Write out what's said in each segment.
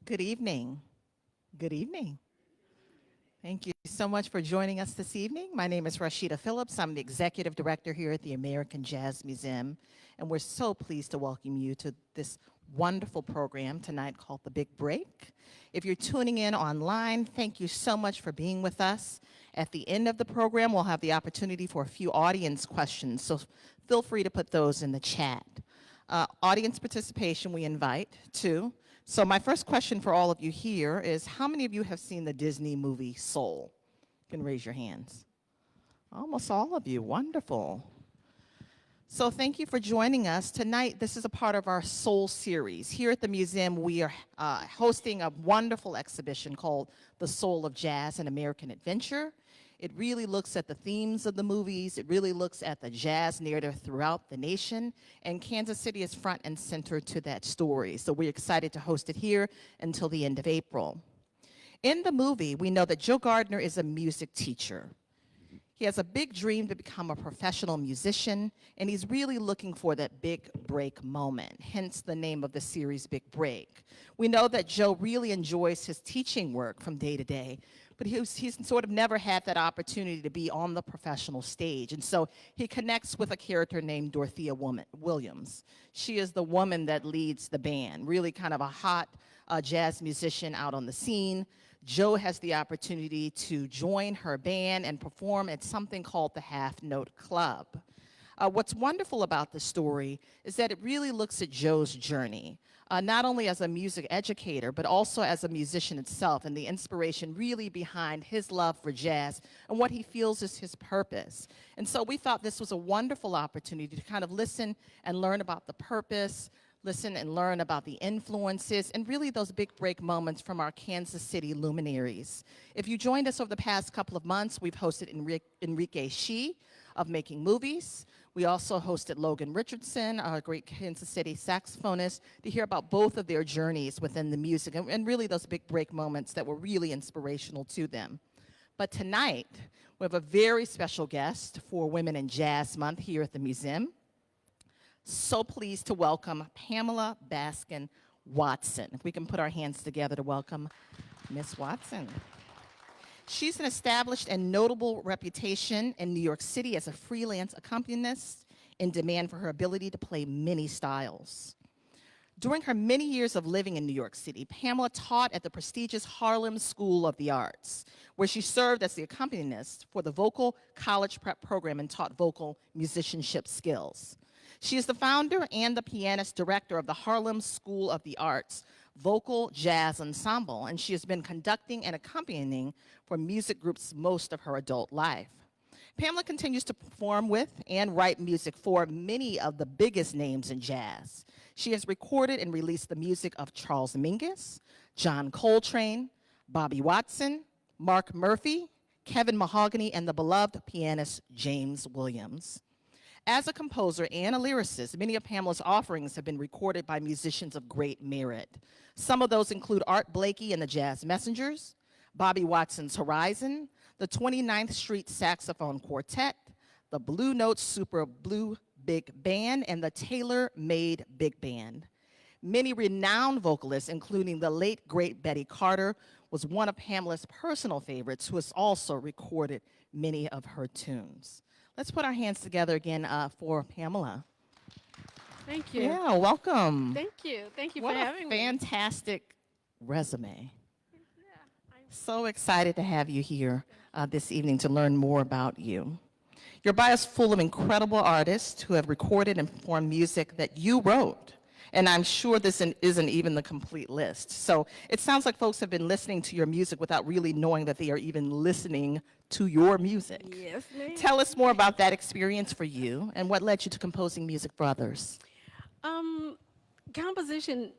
Good evening. Good evening. Thank you so much for joining us this evening. My name is Rashida Phillips. I'm the Executive Director here at the American Jazz Museum, and we're so pleased to welcome you to this wonderful program tonight called The Big Break. If you're tuning in online, thank you so much for being with us. At the end of the program, we'll have the opportunity for a few audience questions, so feel free to put those in the chat. Audience participation we invite too. So my first question for all of you here is, how many of you have seen the Disney movie Soul? You can raise your hands. Almost all of you, wonderful. So thank you for joining us. Tonight, this is a part of our Soul series. Here at the museum, we are hosting a wonderful exhibition called The Soul of Jazz and American Adventure. It really looks at the themes of the movies. It really looks at the jazz narrative throughout the nation. And Kansas City is front and center to that story. So we're excited to host it here until the end of April. In the movie, we know that Joe Gardner is a music teacher. He has a big dream to become a professional musician, and he's really looking for that big break moment, hence the name of the series, Big Break. We know that Joe really enjoys his teaching work from day to day, but he's sort of never had that opportunity to be on the professional stage, and so he connects with a character named Dorothea Williams. She is the woman that leads the band, really kind of a hot jazz musician out on the scene. Joe has the opportunity to join her band and perform at something called the Half Note Club. What's wonderful about the story is that it really looks at Joe's journey, not only as a music educator, but also as a musician itself, and the inspiration really behind his love for jazz and what he feels is his purpose. And so we thought this was a wonderful opportunity to kind of listen and learn about the purpose, listen and learn about the influences, and really those big break moments from our Kansas City luminaries. If you joined us over the past couple of months, we've hosted Enrique Shee of Making Movies. We also hosted Logan Richardson, a great Kansas City saxophonist, to hear about both of their journeys within the music and really those big break moments that were really inspirational to them. But tonight, we have a very special guest for Women in Jazz Month here at the museum. So pleased to welcome Pamela Baskin Watson. If we can put our hands together to welcome Miss Watson. She's an established and notable reputation in New York City as a freelance accompanist, in demand for her ability to play many styles. During her many years of living in New York City, Pamela taught at the prestigious Harlem School of the Arts, where she served as the accompanist for the vocal college prep program and taught vocal musicianship skills. She is the founder and the pianist director of the Harlem School of the Arts Vocal Jazz Ensemble, and she has been conducting and accompanying for music groups most of her adult life. Pamela continues to perform with and write music for many of the biggest names in jazz. She has recorded and released the music of Charles Mingus, John Coltrane, Bobby Watson, Mark Murphy, Kevin Mahogany, and the beloved pianist James Williams. As a composer and a lyricist, many of Pamela's offerings have been recorded by musicians of great merit. Some of those include Art Blakey and the Jazz Messengers, Bobby Watson's Horizon, the 29th Street Saxophone Quartet, the Blue Note Super Blue Big Band, and the Tailor Made Big Band. Many renowned vocalists, including the late, great Betty Carter, was one of Pamela's personal favorites, who has also recorded many of her tunes. Let's put our hands together again for Pamela. Thank you. Yeah, welcome. Thank you. Thank you What for a having me. fantastic resume. Yeah, So excited to have you here this evening to learn more about you. Your bio is full of incredible artists who have recorded and performed music that you wrote. And I'm sure this isn't even the complete list. So it sounds like folks have been listening to your music without really knowing that they are even listening to your music. Yes, ma'am. Tell us more about that experience for you and what led you to composing music for others. Composition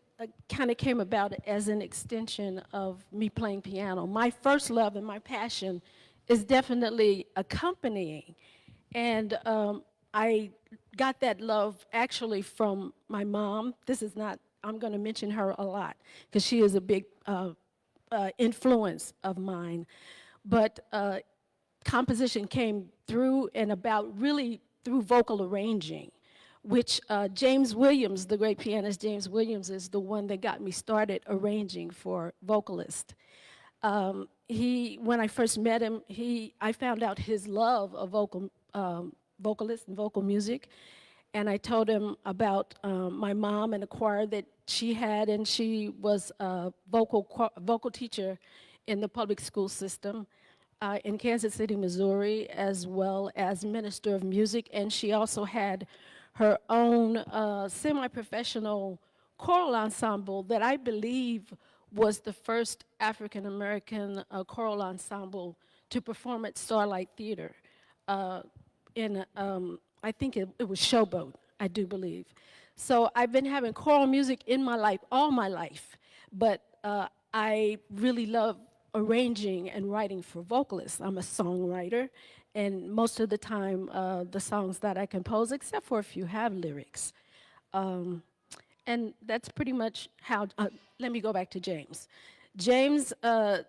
kind of came about as an extension of me playing piano. My first love and my passion is definitely accompanying. And I got that love actually from my mom. This is not, I'm going to mention her a lot because she is a big influence of mine. But composition came through and about really through vocal arranging, which James Williams, the great pianist James Williams, is the one that got me started arranging for vocalists. When I first met him, I found out his love of vocalists and vocal music, and I told him about my mom and the choir that she had, and she was a vocal teacher in the public school system in Kansas City, Missouri, as well as minister of music, and she also had her own semi-professional choral ensemble that I believe was the first African-American choral ensemble to perform at Starlight Theater. I think it was Showboat, I do believe. So I've been having choral music in my life, all my life, but I really love arranging and writing for vocalists. I'm a songwriter, and most of the time, the songs that I compose, except for a few, have lyrics. And that's pretty much how, let me go back to James. James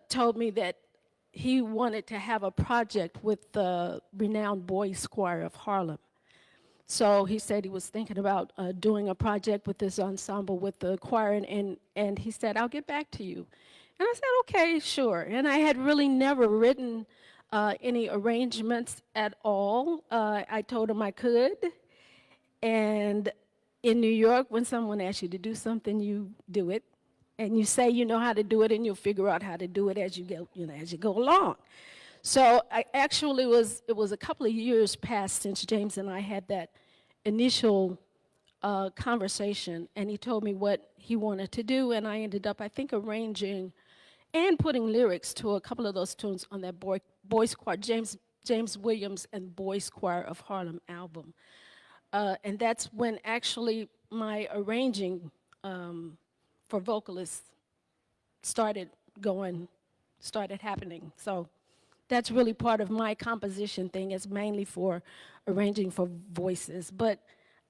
told me that he wanted to have a project with the renowned boys choir of Harlem. So he said he was thinking about doing a project with this ensemble with the choir, and he said, I'll get back to you. And I said, okay, sure. And I had really never written any arrangements at all. I told him I could. And in New York, when someone asks you to do something, you do it. And you say you know how to do it, and you'll figure out how to do it as you go, as you go along. So it was a couple of years past since James and I had that initial conversation, and he told me what he wanted to do, and I ended up, I think, arranging and putting lyrics to a couple of those tunes on that boys choir, James Williams and Boys Choir of Harlem album. And that's when actually my arranging for vocalists started happening. So that's really part of my composition thing. It's mainly for arranging for voices, but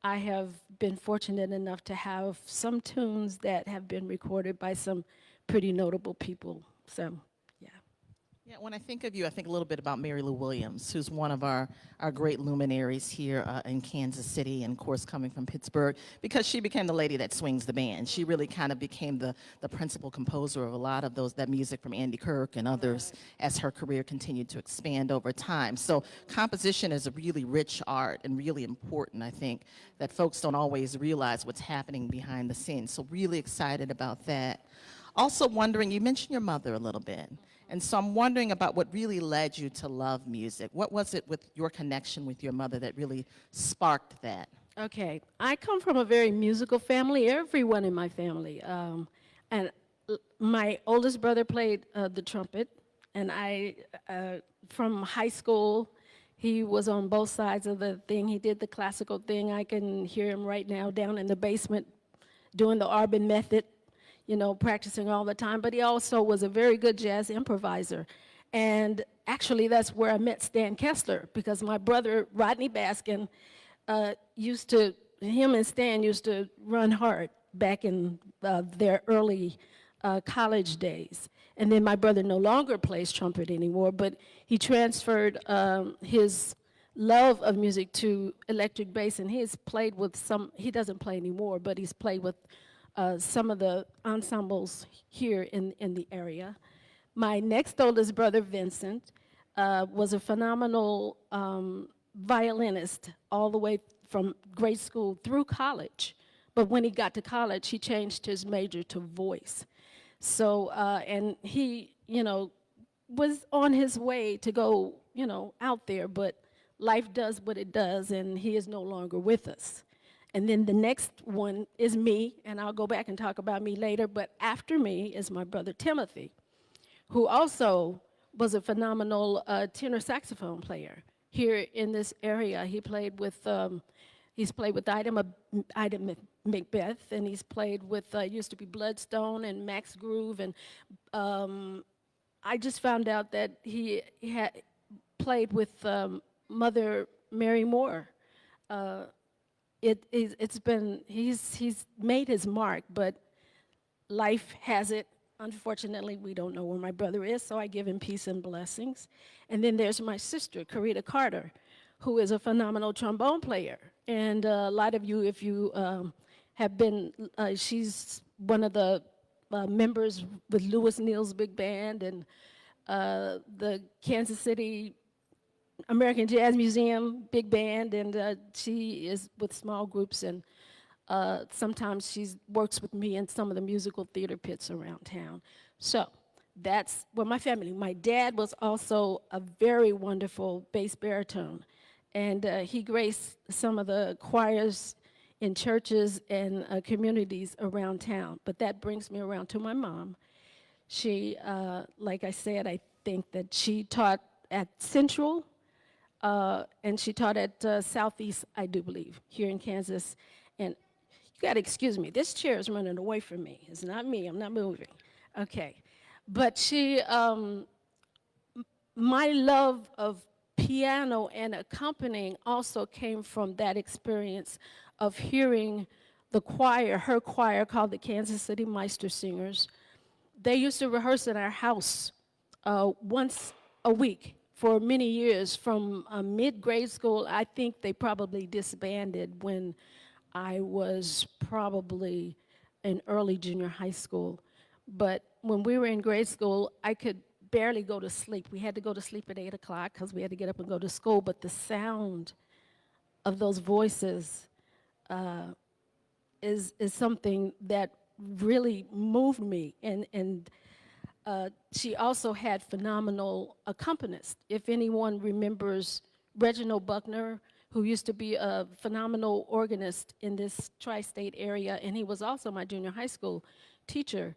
I have been fortunate enough to have some tunes that have been recorded by some pretty notable people. So, yeah. Yeah, when I think of you, I think a little bit about Mary Lou Williams, who's one of our great luminaries here in Kansas City, and of course coming from Pittsburgh, because she became the lady that swings the band. She really kind of became the principal composer of a lot of that music from Andy Kirk and others as her career continued to expand over time. So composition is a really rich art and really important, I think, that folks don't always realize what's happening behind the scenes. So really excited about that. Also wondering, you mentioned your mother a little bit. And so I'm wondering about what really led you to love music. What was it with your connection with your mother that really sparked that? Okay, I come from a very musical family, everyone in my family. And my oldest brother played the trumpet, and from high school, he was on both sides of the thing. He did the classical thing. I can hear him right now down in the basement doing the Arbin method, practicing all the time, but he also was a very good jazz improviser. And actually, that's where I met Stan Kessler, because my brother, Rodney Baskin, him and Stan used to run hard back in their early college days. And then my brother no longer plays trumpet anymore, but he transferred his love of music to electric bass, and he doesn't play anymore, but he's played with some of the ensembles here in the area. My next oldest brother, Vincent, was a phenomenal violinist all the way from grade school through college. But when he got to college, he changed his major to voice. So, and he, was on his way to go, out there, but life does what it does, and he is no longer with us. And then the next one is me, and I'll go back and talk about me later, but after me is my brother Timothy, who also was a phenomenal tenor saxophone player here in this area. He's played with Ida Macbeth, and he's played with, used to be Bloodstone and Max Groove, and I just found out that he had played with Mother Mary Moore. He's made his mark, but life has it. Unfortunately, we don't know where my brother is, so I give him peace and blessings. And then there's my sister, Karita Carter, who is a phenomenal trombone player. And a lot of you, if you have been, she's one of the members with Lewis Neal's big band and the Kansas City American Jazz Museum big band, and she is with small groups, and sometimes she works with me in some of the musical theater pits around town. So that's where my family. My dad was also a very wonderful bass baritone, and he graced some of the choirs in churches and communities around town. But that brings me around to my mom. She, like I said, I think that she taught at Central, and she taught at Southeast, I do believe, here in Kansas. And you got to excuse me, this chair is running away from me. It's not me, I'm not moving. Okay. But she, my love of piano and accompanying also came from that experience of hearing the choir, her choir called the Kansas City Meister Singers. They used to rehearse in our house once a week for many years. From mid-grade school, I think they probably disbanded when I was probably in early junior high school. But when we were in grade school, I could barely go to sleep. We had to go to sleep at 8 o'clock because we had to get up and go to school. But the sound of those voices is something that really moved me. And she also had phenomenal accompanists. If anyone remembers Reginald Buckner, who used to be a phenomenal organist in this tri-state area, and he was also my junior high school teacher.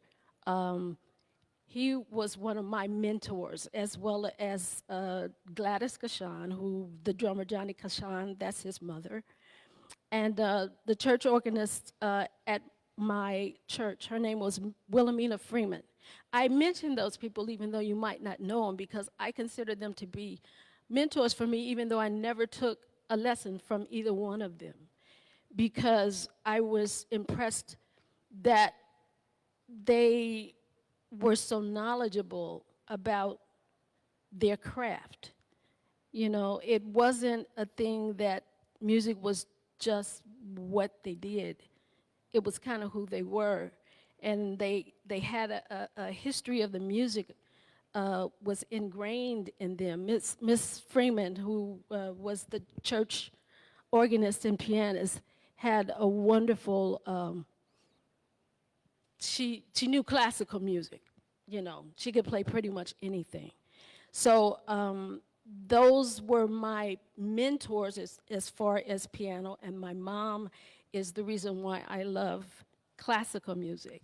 He was one of my mentors, as well as Gladys Kashan, who the drummer Johnny Kashan, that's his mother. And the church organist at my church, her name was Wilhelmina Freeman. I mention those people even though you might not know them, because I consider them to be mentors for me, even though I never took a lesson from either one of them, because I was impressed that they were so knowledgeable about their craft. You know, it wasn't a thing that music was just what they did. It was kind of who they were. And they had a history of the music was ingrained in them. Miss Freeman, who was the church organist and pianist, had a wonderful, she knew classical music, you know. She could play pretty much anything. So those were my mentors as far as piano, and my mom is the reason why I love classical music.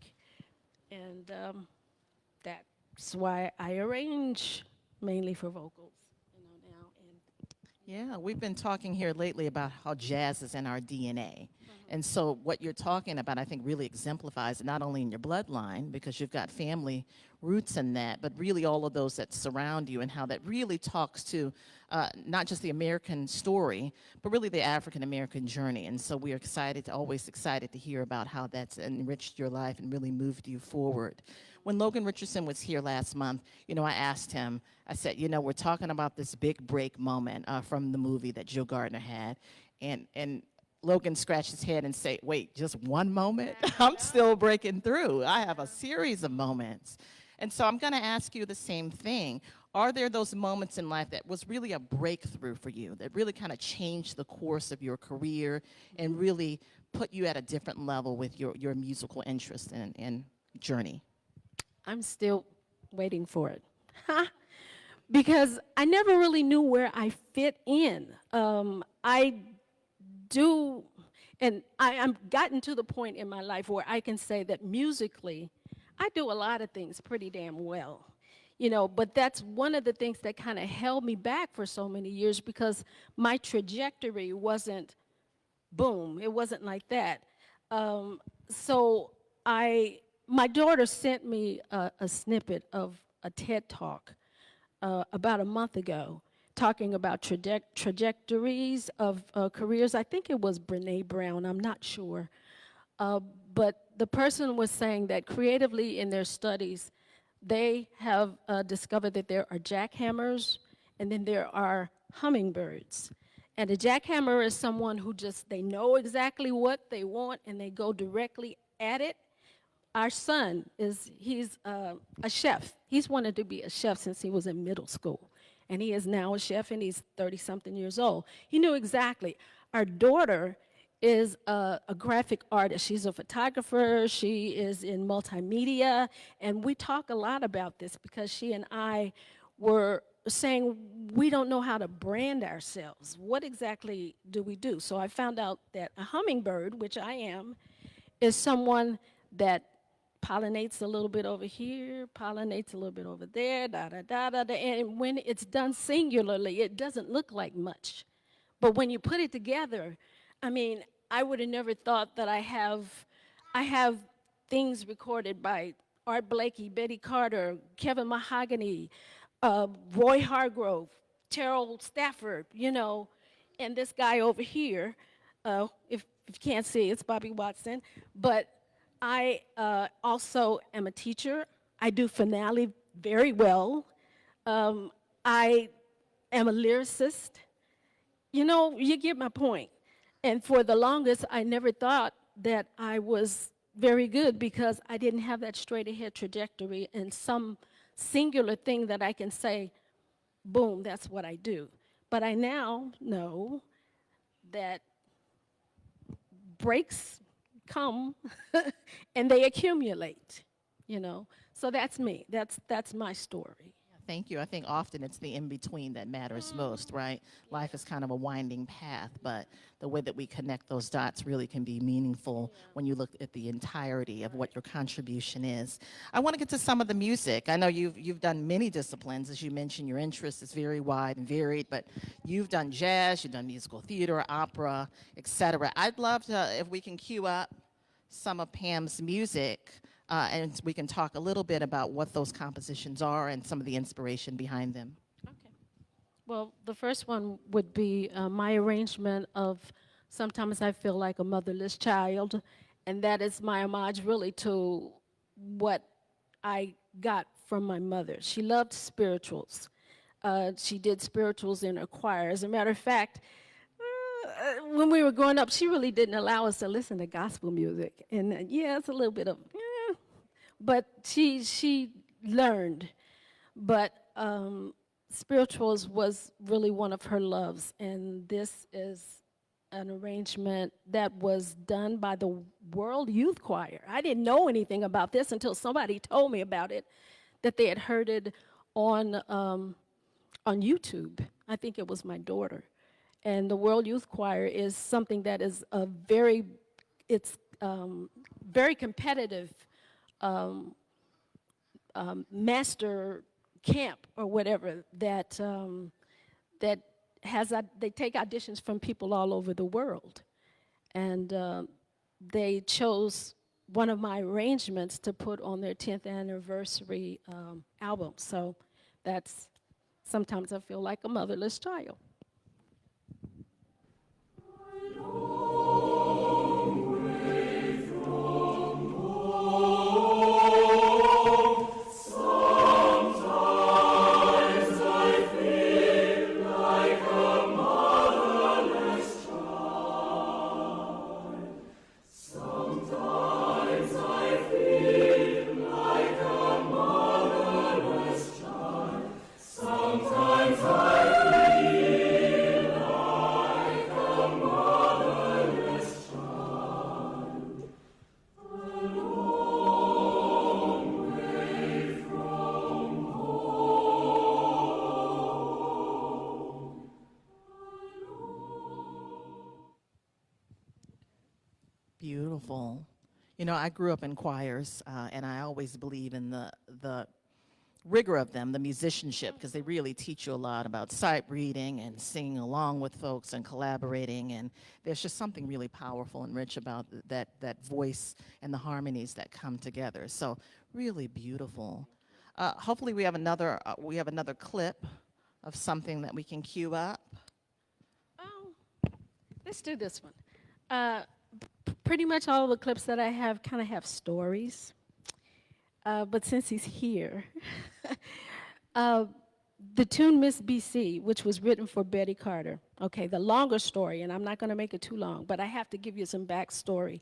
And that's why I arrange mainly for vocals, you know, now. And Yeah, we've been talking here lately about how jazz is in our DNA. And so what you're talking about, I think, really exemplifies it, not only in your bloodline, because you've got family roots in that, but really all of those that surround you, and how that really talks to not just the American story, but really the African American journey. And so we're always excited to hear about how that's enriched your life and really moved you forward. When Logan Richardson was here last month, you know, I asked him, I said, you know, we're talking about this big break moment from the movie that Joe Gardner had, and Logan scratched his head and said, wait, just one moment? I'm still breaking through. I have a series of moments. And so I'm going to ask you the same thing. Are there those moments in life that was really a breakthrough for you, that really kind of changed the course of your career and really put you at a different level with your musical interest and journey? I'm still waiting for it. Because I never really knew where I fit in. I do, and I'm gotten to the point in my life where I can say that musically, I do a lot of things pretty damn well, you know, but that's one of the things that kind of held me back for so many years, because my trajectory wasn't boom, it wasn't like that. So my daughter sent me a snippet of a TED Talk about a month ago, talking about trajectories of careers. I think it was Brene Brown, I'm not sure. But the person was saying that creatively in their studies, they have discovered that there are jackhammers and then there are hummingbirds. And a jackhammer is someone who just, they know exactly what they want and they go directly at it. Our son he's a chef. He's wanted to be a chef since he was in middle school. And he is now a chef and he's 30-something years old. He knew exactly. Our daughter is a graphic artist. She's a photographer. She is in multimedia. And we talk a lot about this because she and I were saying we don't know how to brand ourselves. What exactly do we do? So I found out that a hummingbird, which I am, is someone that pollinates a little bit over here, pollinates a little bit over there, da da da da da. And when it's done singularly, it doesn't look like much. But when you put it together, I mean, I would have never thought that I have things recorded by Art Blakey, Betty Carter, Kevin Mahogany, Roy Hargrove, Terrell Stafford, you know, and this guy over here, if you can't see, it's Bobby Watson. But I also am a teacher. I do finale very well. I am a lyricist. You know, you get my point. And for the longest, I never thought that I was very good because I didn't have that straight ahead trajectory and some singular thing that I can say, boom, that's what I do. But I now know that breaks come and they accumulate, you know. So that's me. That's my story. Thank you. I think often it's the in-between that matters most, right? Life is kind of a winding path, but the way that we connect those dots really can be meaningful when you look at the entirety of what your contribution is. I want to get to some of the music. I know you've done many disciplines. As you mentioned, your interest is very wide and varied, but you've done jazz, you've done musical theater, opera, etc. I'd love to, if we can cue up some of Pam's music, and we can talk a little bit about what those compositions are and some of the inspiration behind them. Okay. Well, the first one would be my arrangement of Sometimes I Feel Like a Motherless Child, and that is my homage really to what I got from my mother. She loved spirituals. She did spirituals in her choir. As a matter of fact, when we were growing up, she really didn't allow us to listen to gospel music. And yeah, it's a little bit of, but she learned. But spirituals was really one of her loves. And this is an arrangement that was done by the World Youth Choir. I didn't know anything about this until somebody told me about it, that they had heard it on YouTube. I think it was my daughter. And the World Youth Choir is something that is very competitive master camp or whatever that they take auditions from people all over the world. And they chose one of my arrangements to put on their 10th anniversary album. So that's Sometimes I Feel Like a Motherless Child. Beautiful. You know, I grew up in choirs, and I always believe in the rigor of them, the musicianship, because they really teach you a lot about sight reading and singing along with folks and collaborating. And there's just something really powerful and rich about that voice and the harmonies that come together. So really beautiful. Hopefully we have another clip of something that we can cue up. Oh, let's do this one. Pretty much all the clips that I have kind of have stories. But since he's here, the tune Miss BC, which was written for Betty Carter. Okay, the longer story, and I'm not going to make it too long, but I have to give you some backstory.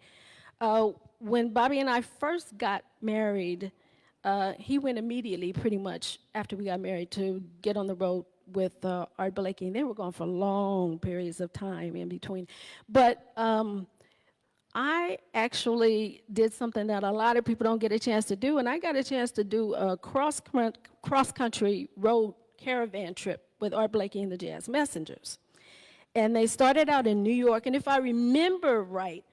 When Bobby and I first got married, he went immediately, pretty much, after we got married, to get on the road with Art Blakey. And they were gone for long periods of time in between. But I actually did something that a lot of people don't get a chance to do, and I got a chance to do a cross-country road caravan trip with Art Blakey and the Jazz Messengers. And they started out in New York, and if I remember right,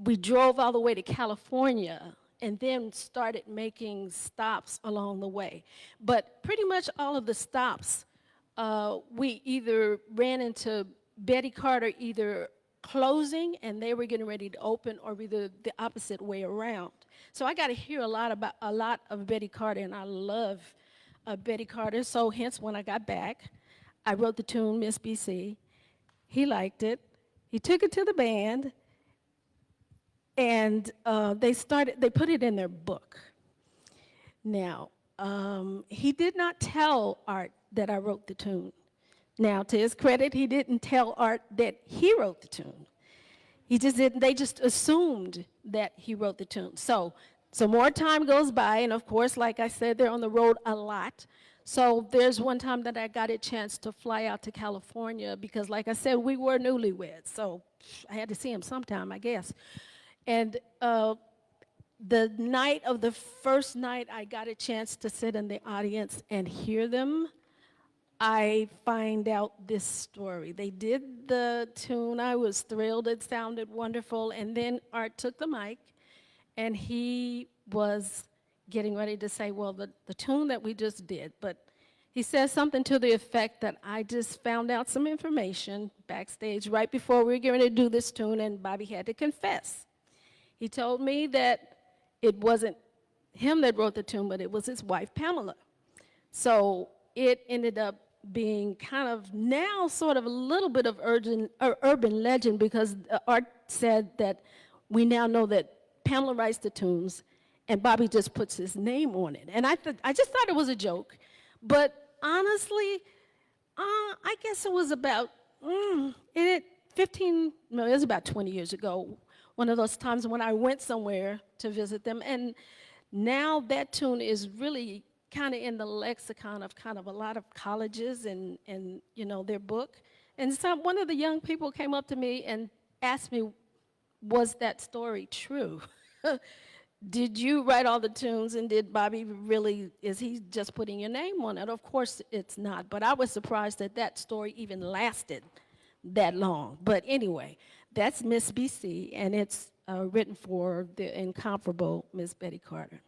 we drove all the way to California and then started making stops along the way. But pretty much all of the stops, we either ran into Betty Carter either closing and they were getting ready to open, or either the opposite way around. So I got to hear a lot of Betty Carter, and I love Betty Carter. So hence, when I got back, I wrote the tune Miss BC. He liked it. He took it to the band, and they put it in their book. Now, he did not tell Art that I wrote the tune. Now, to his credit, he didn't tell Art that he wrote the tune. He just didn't, they just assumed that he wrote the tune. So more time goes by, and of course, like I said, they're on the road a lot. So there's one time that I got a chance to fly out to California because, like I said, we were newlyweds. So I had to see him sometime, I guess. And the night of the first night I got a chance to sit in the audience and hear them, I find out this story. They did the tune. I was thrilled. It sounded wonderful. And then Art took the mic, and he was getting ready to say, well, the tune that we just did. But he says something to the effect that I just found out some information backstage right before we were going to do this tune, and Bobby had to confess. He told me that it wasn't him that wrote the tune, but it was his wife, Pamela. So it ended up being kind of now sort of a little bit of urban legend, because Art said that we now know that Pamela writes the tunes and Bobby just puts his name on it. And I just thought it was a joke. But honestly, I guess it was about 15, no, it was about 20 years ago, one of those times when I went somewhere to visit them. And now that tune is really kind of in the lexicon of kind of a lot of colleges and you know, their book. And one of the young people came up to me and asked me, was that story true? Did you write all the tunes, and did Bobby really, is he just putting your name on it? Of course it's not, but I was surprised that that story even lasted that long. But anyway, that's Miss BC, and it's written for the incomparable Miss Betty Carter.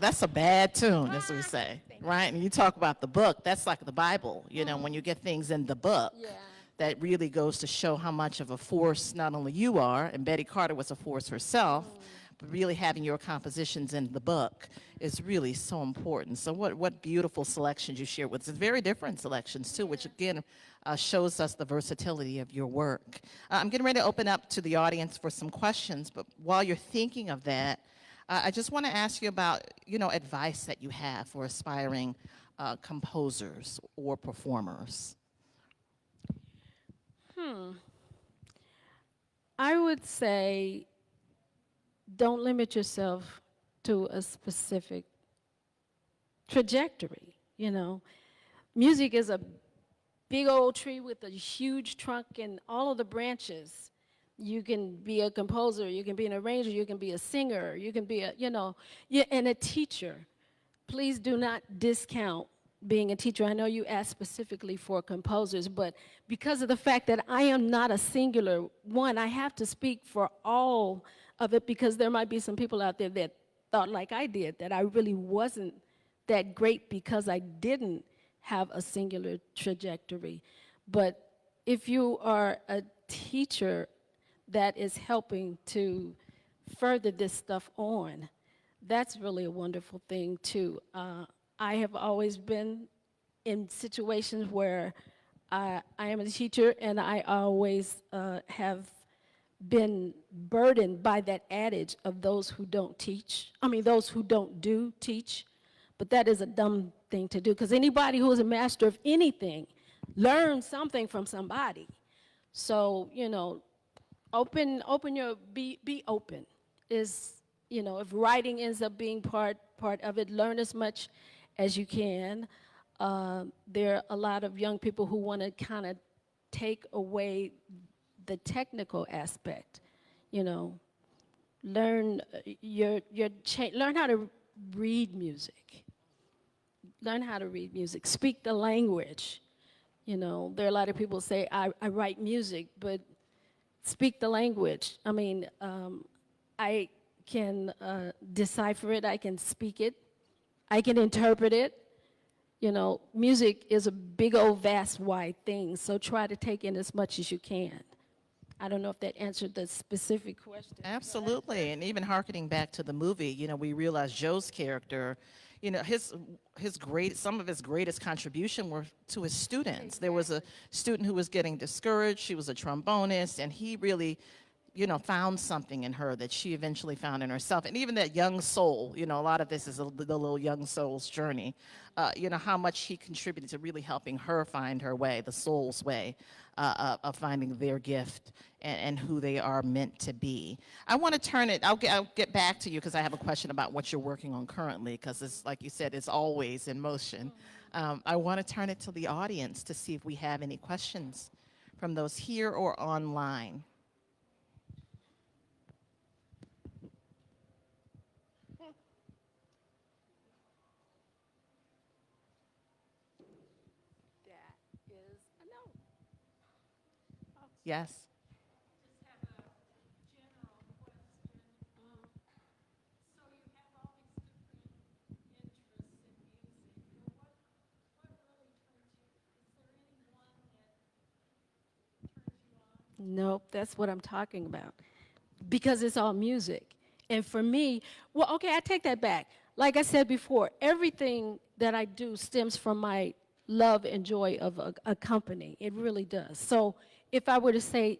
that's a bad tune, as we say, right? And you talk about the book, that's like the Bible, you know, when you get things in the book. Yeah. That really goes to show how much of a force not only you are, and Betty Carter was a force herself, but really having your compositions in the book is really so important. So what beautiful selections you shared with us. It's very different selections too, which again shows us the versatility of your work. I'm getting ready to open up to the audience for some questions, but while you're thinking of that, I just want to ask you about, you know, advice that you have for aspiring composers or performers. I would say don't limit yourself to a specific trajectory, you know. Music is a big old tree with a huge trunk and all of the branches. You can be a composer, you can be an arranger, you can be a singer, you can be a, you know, and a teacher. Please do not discount being a teacher. I know you asked specifically for composers, but because of the fact that I am not a singular one, I have to speak for all of it, because there might be some people out there that thought like I did, that I really wasn't that great because I didn't have a singular trajectory. But if you are a teacher that is helping to further this stuff on, that's really a wonderful thing too. I have always been in situations where I am a teacher, and I always have been burdened by that adage of those who don't teach. I mean, those who don't do teach. But that is a dumb thing to do, because anybody who is a master of anything learns something from somebody. So, you know, be open. Is, you know, if writing ends up being part of it, learn as much as you can. There are a lot of young people who want to kind of take away the technical aspect, you know. Learn learn how to read music. Learn how to read music. Speak the language. You know, there are a lot of people say, I write music, but speak the language. I mean, I can decipher it, I can speak it, I can interpret it. You know, music is a big old vast wide thing, so try to take in as much as you can. I don't know if that answered the specific question. Absolutely, and even hearkening back to the movie, you know, we realize Joe's character, you know, some of his greatest contribution were to his students. There was a student who was getting discouraged. She was a trombonist, and he really, you know, found something in her that she eventually found in herself. And even that young soul, you know, a lot of this is the little young soul's journey. You know, how much he contributed to really helping her find her way, the soul's way of finding their gift and who they are meant to be. I want to turn it, I'll get back to you, because I have a question about what you're working on currently, because it's, like you said, it's always in motion. I want to turn it to the audience to see if we have any questions from those here or online. That is a no. Yes. Just have a general question. So you have all these different interests in music. What really turns you? Is there any one that turns you on? Nope, that's what I'm talking about. Because it's all music. And for me, well, okay, I take that back. Like I said before, everything that I do stems from my love and joy of a company. It really does. So if I were to say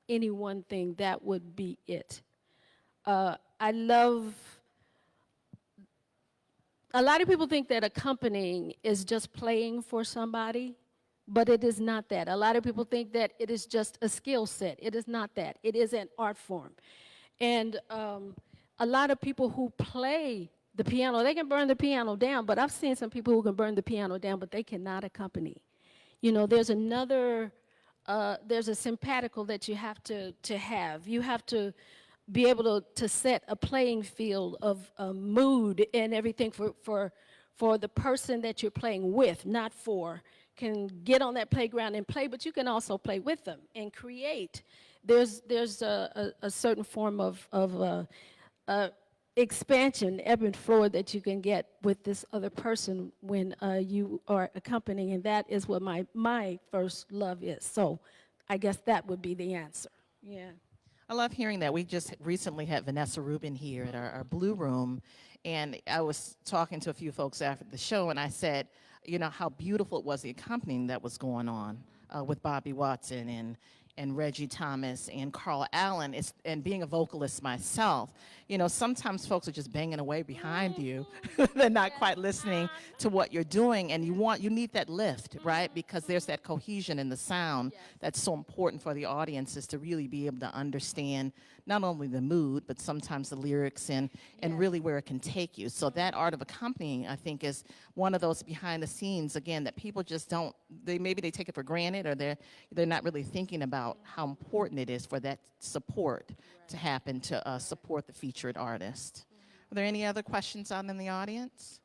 any one thing, that would be it. I love, a lot of people think that accompanying is just playing for somebody, but it is not that. A lot of people think that it is just a skill set. It is not that. It is an art form. And a lot of people who play the piano, they can burn the piano down, but I've seen some people who can burn the piano down, but they cannot accompany. You know, there's there's a simpatical that you have to have. You have to be able to set a playing field of mood and everything for the person that you're playing with, not for. Can get on that playground and play, but you can also play with them and create. There's a certain form of expansion, ebb and flow that you can get with this other person when you are accompanying, and that is what my first love is. So I guess that would be the answer. Yeah. I love hearing that. We just recently had Vanessa Rubin here at our Blue Room, and I was talking to a few folks after the show, and I said, you know, how beautiful it was, the accompanying that was going on with Bobby Watson and Reggie Thomas and Carl Allen. And being a vocalist myself, you know, sometimes folks are just banging away behind you. They're not quite listening to what you're doing, and you need that lift, right? Because there's that cohesion in the sound that's so important for the audiences to really be able to understand not only the mood, but sometimes the lyrics and really where it can take you. So that art of accompanying, I think, is one of those behind the scenes, again, that people just don't, maybe they take it for granted, or they're not really thinking about how important it is for that support to happen to support the featured artist. Are there any other questions out in the audience?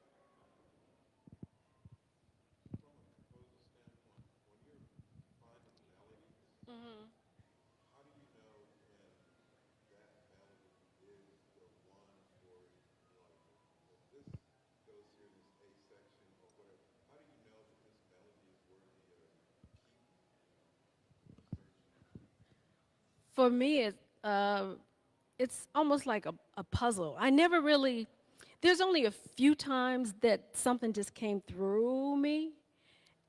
For me, it's almost like a puzzle. I never really, there's only a few times that something just came through me.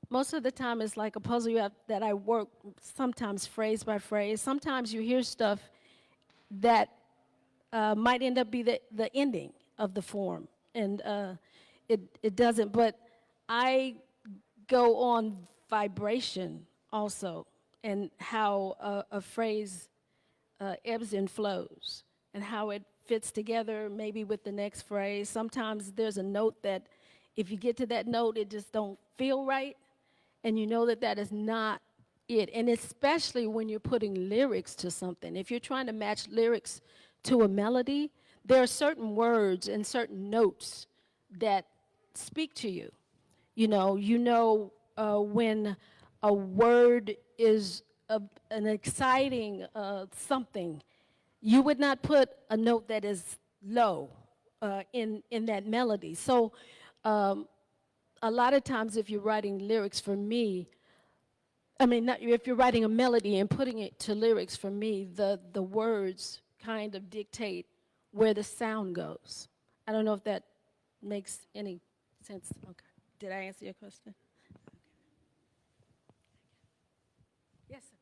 Most of the time, it's like a puzzle that I work sometimes phrase by phrase. Sometimes you hear stuff that might end up be the ending of the form, and it doesn't. But I go on vibration also, and how a phrase ebbs and flows, and how it fits together maybe with the next phrase. Sometimes there's a note that if you get to that note, it just don't feel right, and you know that that is not it. And especially when you're putting lyrics to something. If you're trying to match lyrics to a melody, there are certain words and certain notes that speak to you. When a word is an exciting something, you would not put a note that is low in that melody. So a lot of times if you're writing lyrics for me, I mean, not, if you're writing a melody and putting it to lyrics for me, the words kind of dictate where the sound goes. I don't know if that makes any sense. Okay. Did I answer your question? Yes, sir.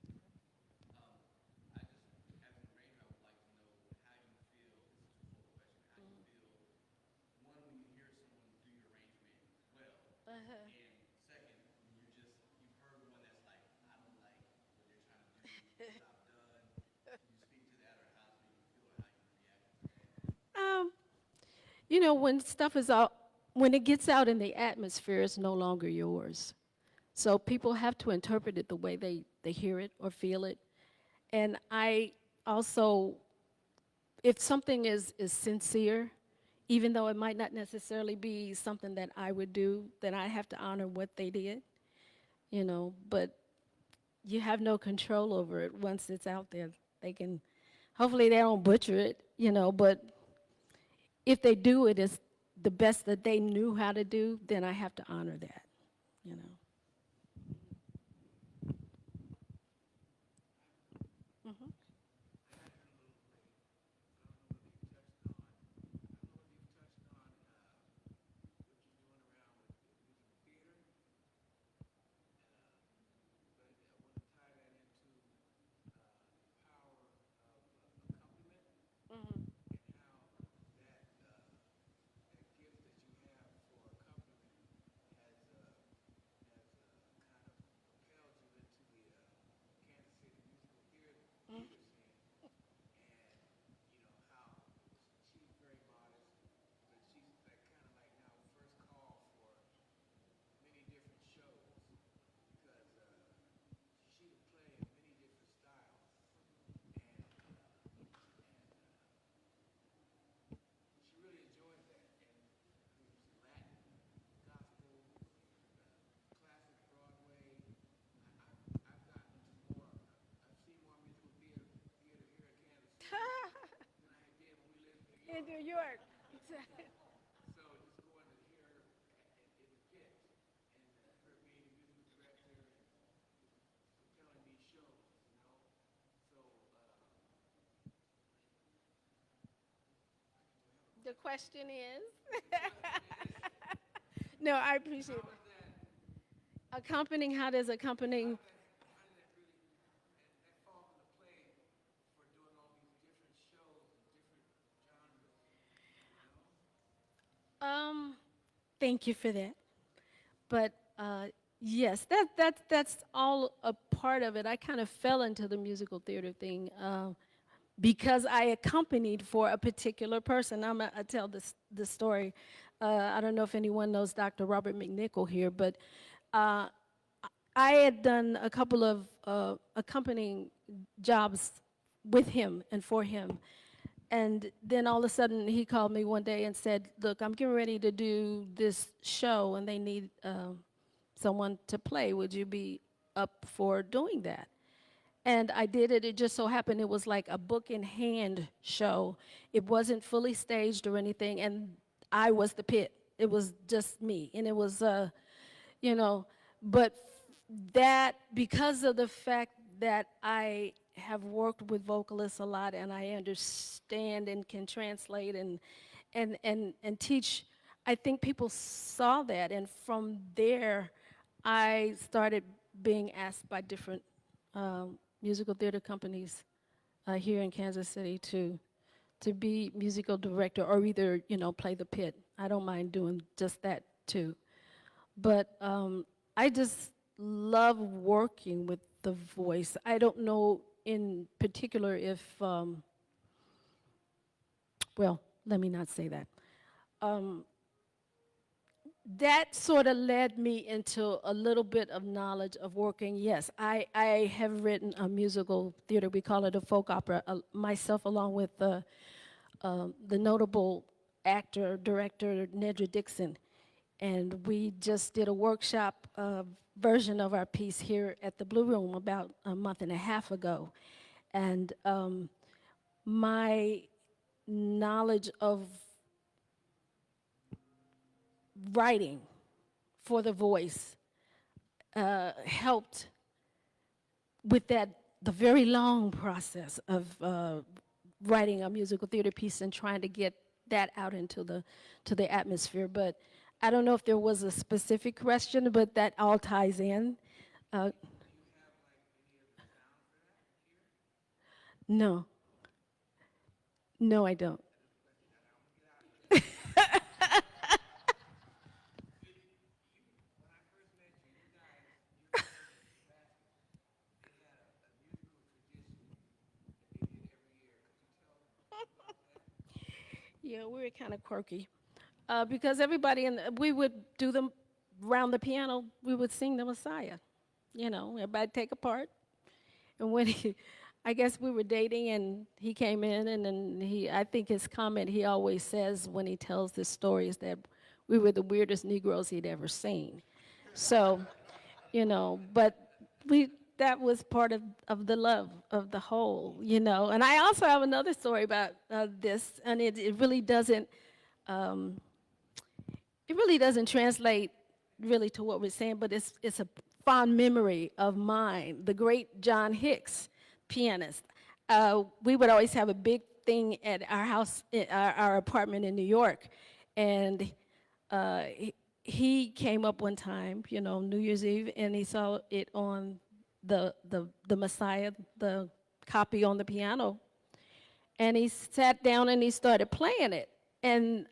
Um, when stuff is out, when it gets out in the atmosphere, it's no longer yours. So people have to interpret it the way they hear it or feel it. And I also, if something is sincere, even though it might not necessarily be something that I would do, then I have to honor what they did, but you have no control over it once it's out there. They can, hopefully they don't butcher it, but if they do it as the best that they knew how to do, then I have to honor that, you know. In New York. The question is? No, I appreciate it. Accompanying, how does accompanying? Um, Thank you for that. But yes, that's all a part of it. I kind of fell into the musical theater thing because I accompanied for a particular person. I tell this story. I don't know if anyone knows Dr. Robert McNichol here, but uh, I had done a couple of accompanying jobs with him and for him. And then all of a sudden, he called me one day and said, "Look, I'm getting ready to do this show, and they need someone to play. Would you be up for doing that?" And I did it. It just so happened it was like a book in hand show. It wasn't fully staged or anything, and I was the pit. It was just me, and it was, you know, but that because of the fact that I have worked with vocalists a lot and I understand and can translate and teach, I think people saw that, and from there, I started being asked by different musical theater companies here in Kansas City to be musical director or either play the pit. I don't mind doing just that too. But I just love working with the voice. I don't know in particular if, well, let me not say that. Um, that sort of led me into a little bit of knowledge of working. Yes, I have written a musical theater. We call it a folk opera. Myself, along with the notable actor, director, Nedra Dixon. And we just did a workshop version of our piece here at the Blue Room about a month and a half ago. And my knowledge of writing for the voice helped with the very long process of writing a musical theater piece and trying to get that out into the atmosphere. But I don't know if there was a specific question, but that all ties in. Uh, no, no, I don't. Yeah, we were kind of quirky because everybody we would do them around the piano. We would sing the Messiah. Everybody take a part. And when I guess we were dating, and he came in, and then I think his comment he always says when he tells this story is that we were the weirdest Negroes he'd ever seen. So, but that was part of the love of the whole. And I also have another story about this, and um, it really doesn't translate really to what we're saying, but it's a fond memory of mine, the great John Hicks, pianist. We would always have a big thing at our house, our apartment in New York, and he came up one time, New Year's Eve, and he saw it on the Messiah, the copy on the piano, and he sat down and he started playing it, and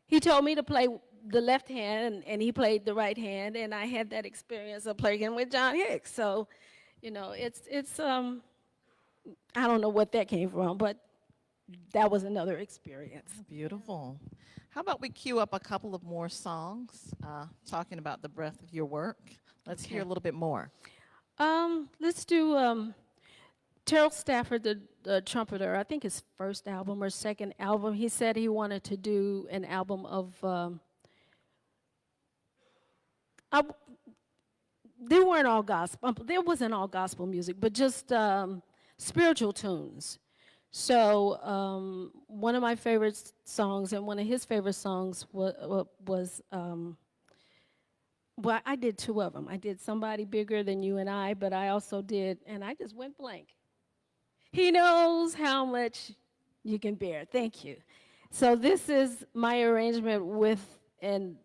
he told me to play the left hand, and he played the right hand, and I had that experience of playing with John Hicks. So, it's I don't know what that came from, but that was another experience. Beautiful. How about we cue up a couple of more songs talking about the breadth of your work? Let's hear a little bit more. Let's do Terrell Stafford, the trumpeter. I think his first album or second album. He said he wanted to do an album of. They weren't all gospel. There wasn't all gospel music, but just spiritual tunes. So one of my favorite songs and one of his favorite songs was well, I did two of them. I did Somebody Bigger Than You and I, but I also did, and I just went blank. He knows how much you can bear. Thank you. So this is my arrangement with, and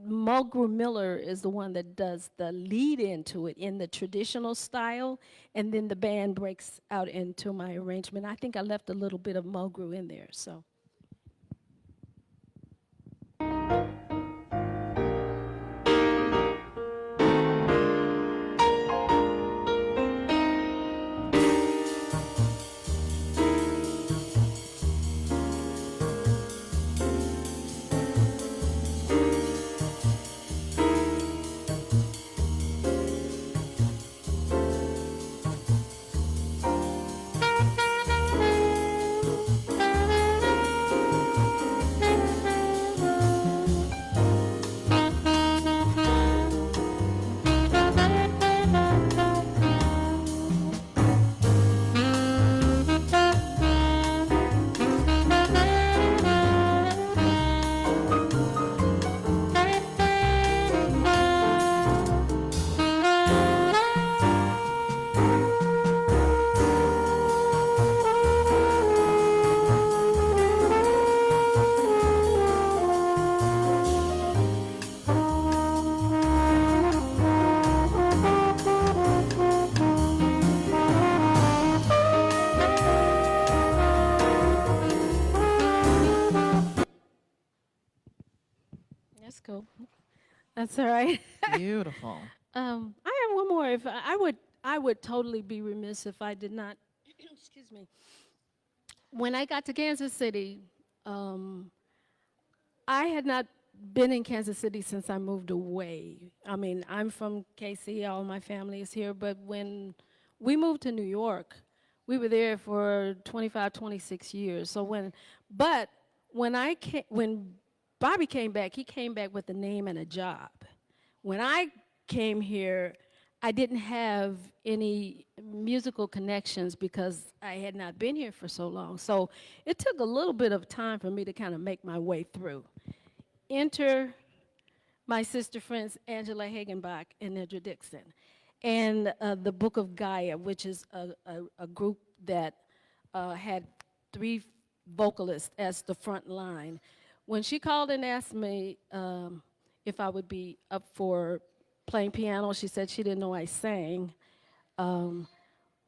Mulgrew Miller is the one that does the lead into it in the traditional style, and then the band breaks out into my arrangement. I think I left a little bit of Mulgrew in there, so. That's cool. That's all right. Beautiful. I have one more. If I would totally be remiss if I did not. Excuse me. When I got to Kansas City, I had not been in Kansas City since I moved away. I mean, I'm from KC. All my family is here. But when we moved to New York, we were there for 25, 26 years. So but when Bobby came back, he came back with a name and a job. When I came here, I didn't have any musical connections because I had not been here for so long. So it took a little bit of time for me to kind of make my way through. Enter my sister friends Angela Hagenbach and Nedra Dixon, and the Book of Gaia, which is a group that had 3 vocalists as the front line. When she called and asked me if I would be up for playing piano, she said she didn't know I sang,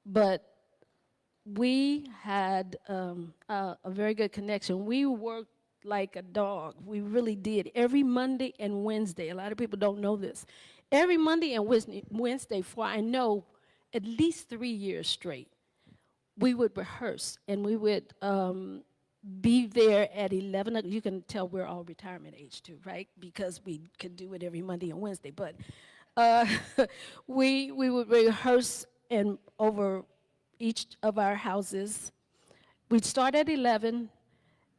but we had a very good connection. We worked like a dog. We really did. Every Monday and Wednesday, a lot of people don't know this. Every Monday and Wednesday for, I know, at least 3 years straight, we would rehearse, and we would be there at 11. You can tell we're all retirement age too, right? Because we could do it every Monday and Wednesday. But we would rehearse and over each of our houses. We'd start at 11,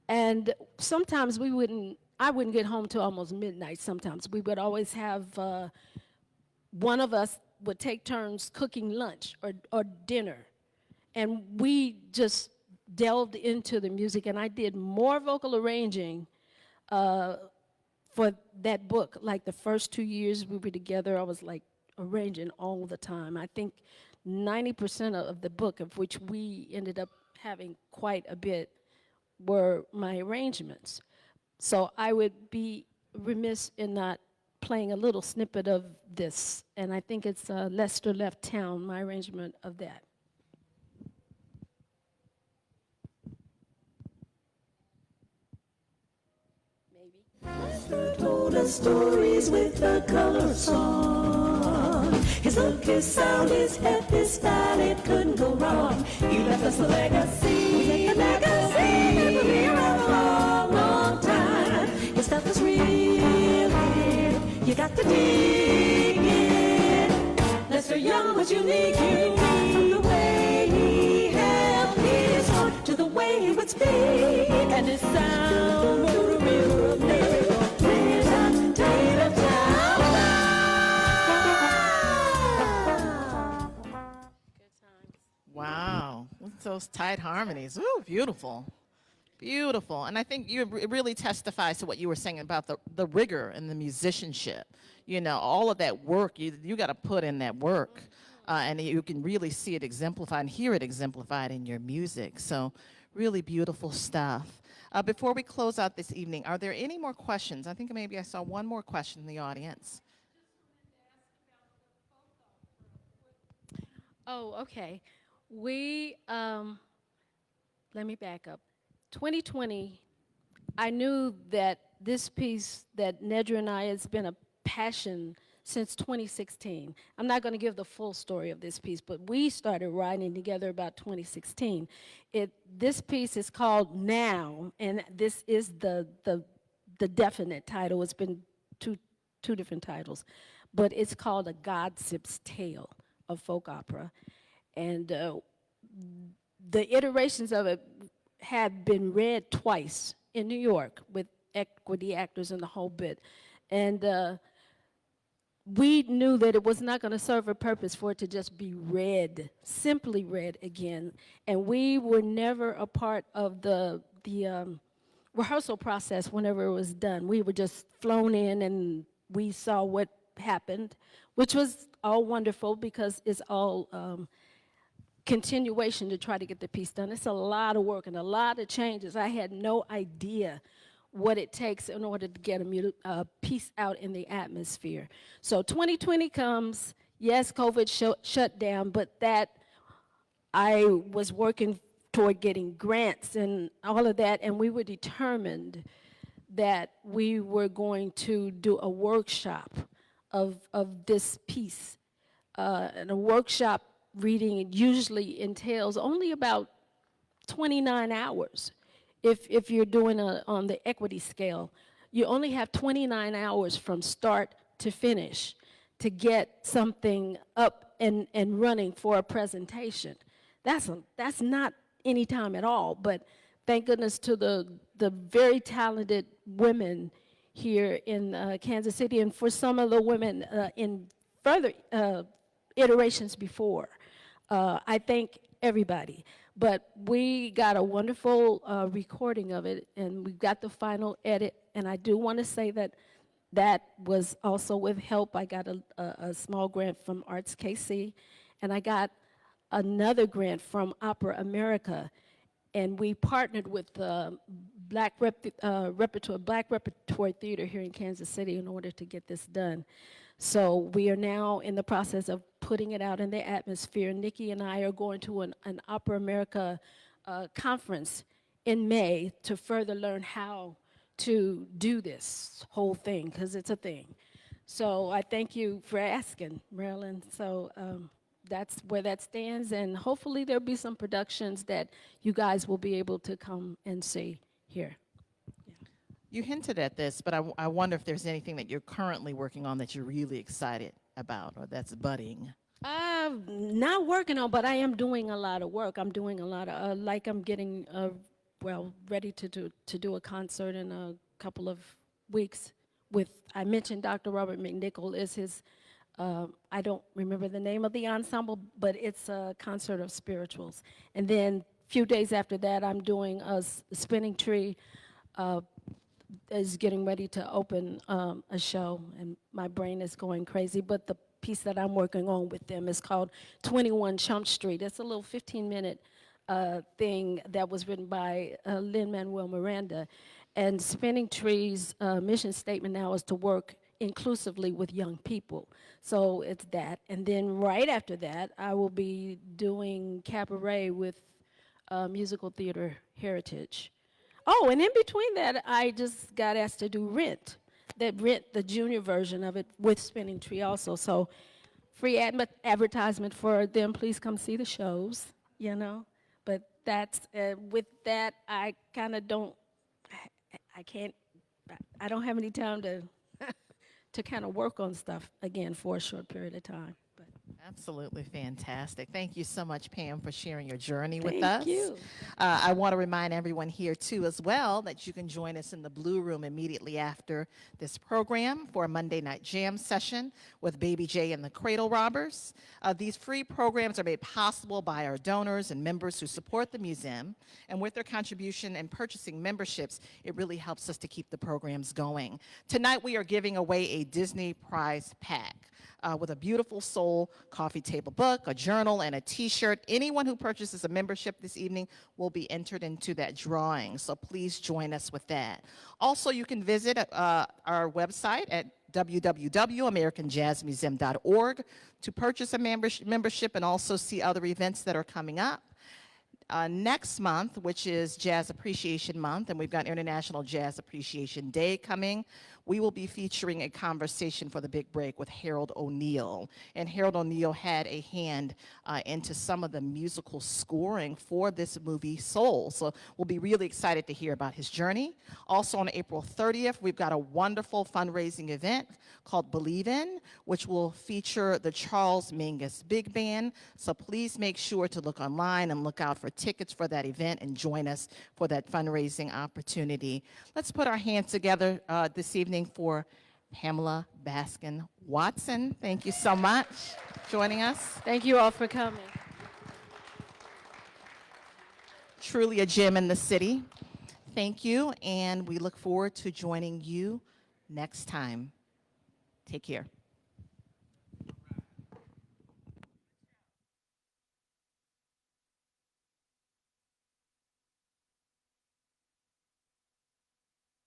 and sometimes I wouldn't get home till almost midnight sometimes. We would always have, one of us would take turns cooking lunch or dinner. And we just delved into the music, and I did more vocal arranging for that book. Like the first 2 years we were together, I was like arranging all the time. I think 90% of the book, of which we ended up having quite a bit, were my arrangements. So I would be remiss in not playing a little snippet of this, and I think it's Lester Left Town, my arrangement of that. Lester told us stories with a color song. His look, his sound, his head, his style, it couldn't go wrong. He left us a legacy, a legacy that will be around a long, long time. His stuff is real good, you got to dig it. Lester Young was unique, from the way he held his heart to the way he would speak, and his sound wrote a mirror of Wow, that's so those tight harmonies. Ooh, beautiful. Beautiful. And I think it really testifies to what you were saying about the rigor and the musicianship. You know, all of that work, you got to put in that work. And you can really see it exemplified and hear it exemplified in your music. So really beautiful stuff. Before we close out this evening, are there any more questions? I think maybe I saw one more question in the audience. Oh, okay. We, let me back up. 2020, I knew that this piece that Nedra and I has been a passion since 2016. I'm not going to give the full story of this piece, but we started writing together about 2016. This piece is called Now, and this is the definite title. It's been two different titles, but it's called A Gossip's Tale of Folk Opera. And the iterations of it have been read twice in New York with equity actors and the whole bit. And we knew that it was not going to serve a purpose for it to just be read, simply read again. And we were never a part of the rehearsal process whenever it was done. We were just flown in and we saw what happened, which was all wonderful because it's all continuation to try to get the piece done. It's a lot of work and a lot of changes. I had no idea what it takes in order to get a piece out in the atmosphere. So 2020 comes, yes, COVID shut down, but that I was working toward getting grants and all of that, and we were determined that we were going to do a workshop of this piece. And a workshop reading usually entails only about 29 hours. If you're doing on the equity scale, you only have 29 hours from start to finish to get something up and running for a presentation. That's not any time at all, but thank goodness to the very talented women here in Kansas City, and for some of the women in further iterations before. I thank everybody. But we got a wonderful recording of it, and we got the final edit. And I do want to say that that was also with help. I got a small grant from ArtsKC, and I got another grant from Opera America. And we partnered with the Black Repertory Theater here in Kansas City in order to get this done. So we are now in the process of putting it out in the atmosphere. Nikki and I are going to an Opera America conference in May to further learn how to do this whole thing, because it's a thing. So I thank you for asking, Marilyn. So that's where that stands, and hopefully there'll be some productions that you guys will be able to come and see here. You hinted at this, but I wonder if there's anything that you're currently working on that you're really excited about or that's budding. Not working on, but I am doing a lot of work. I'm doing a lot of, like I'm getting, ready to do a concert in a couple of weeks with, I mentioned Dr. Robert McNichol is his, I don't remember the name of the ensemble, but it's a concert of spirituals. And then a few days after that, I'm doing a Spinning Tree, is getting ready to open a show, and my brain is going crazy, but the piece that I'm working on with them is called 21 Chump Street. It's a little 15-minute thing that was written by Lin-Manuel Miranda, and Spinning Tree's mission statement now is to work inclusively with young people. So it's that, and then right after that, I will be doing cabaret with Musical Theater Heritage. Oh, and in between that, I just got asked to do Rent, the junior version of it with Spinning Tree also. So free advertisement for them. Please come see the shows, you know. But that's, with that, I kind of don't, I don't have any time to kind of work on stuff again for a short period of time. But. Absolutely fantastic. Thank you so much, Pam, for sharing your journey with Thank us. you. I want to remind everyone here, too, as well, that you can join us in the Blue Room immediately after this program for a Monday night jam session with Baby J and the Cradle Robbers. These free programs are made possible by our donors and members who support the museum, and with their contribution and purchasing memberships, it really helps us to keep the programs going. Tonight, we are giving away a Disney prize pack. With a beautiful soul coffee table book, a journal, and a t-shirt. Anyone who purchases a membership this evening will be entered into that drawing, so please join us with that. Also, you can visit our website at www.americanjazzmuseum.org to purchase a membership and also see other events that are coming up. Next month, which is Jazz Appreciation Month, and we've got International Jazz Appreciation Day coming, we will be featuring a conversation for the big break with Harold O'Neal. And Harold O'Neal had a hand into some of the musical scoring for this movie, Soul. So we'll be really excited to hear about his journey. Also on April 30th, we've got a wonderful fundraising event called Believe In, which will feature the Charles Mingus Big Band. So please make sure to look online and look out for tickets for that event and join us for that fundraising opportunity. Let's put our hands together this evening for Pamela Baskin Watson. Thank you so much for joining us. Thank you all for coming. Truly a gem in the city. Thank you, and we look forward to joining you next time. Take care.